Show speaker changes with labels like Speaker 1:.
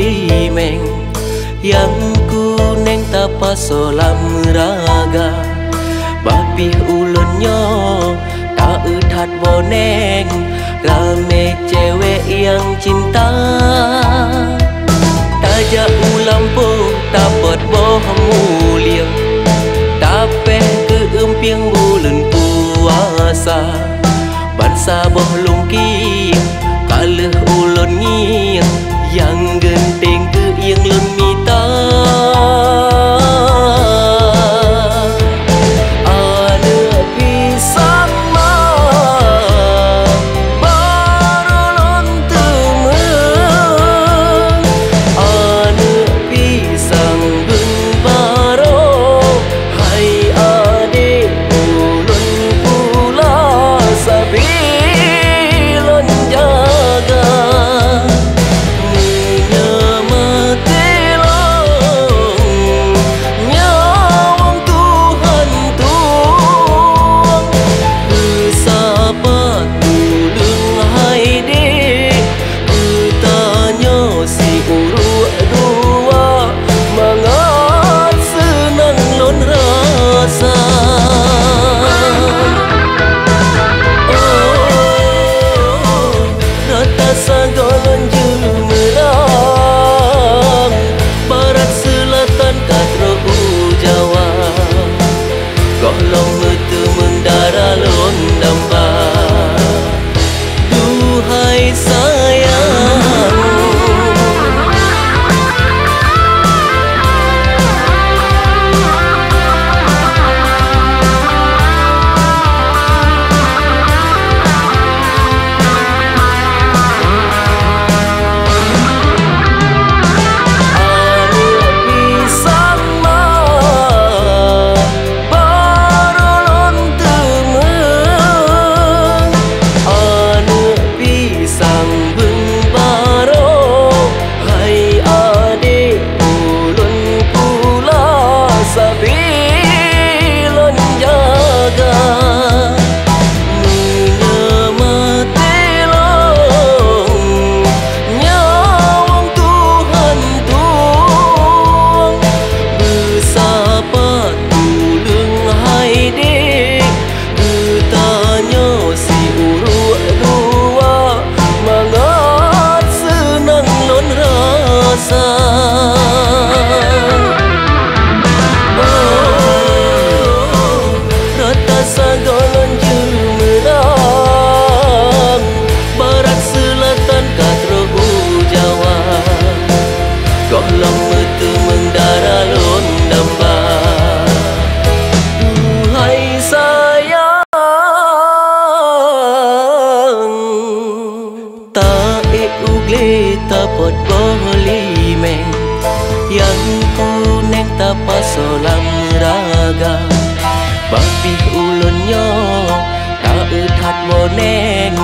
Speaker 1: limeng yang ku neng tapasolam raga bapi ulunnya tak edat boneng rame cewek yang cinta tajak ulampu dapat bohong mulia tapi keempiang bulan puasa bansa boh lungki kaleh ulun ngiang yang genting ke yang lun mita ada pisang mah baru lun temeng ada pisang benbaro hai adik ulun pula sabi lun jaga tapot bolimeng yang ku neng tapasolam raga bapi ulunnya tak edat boneng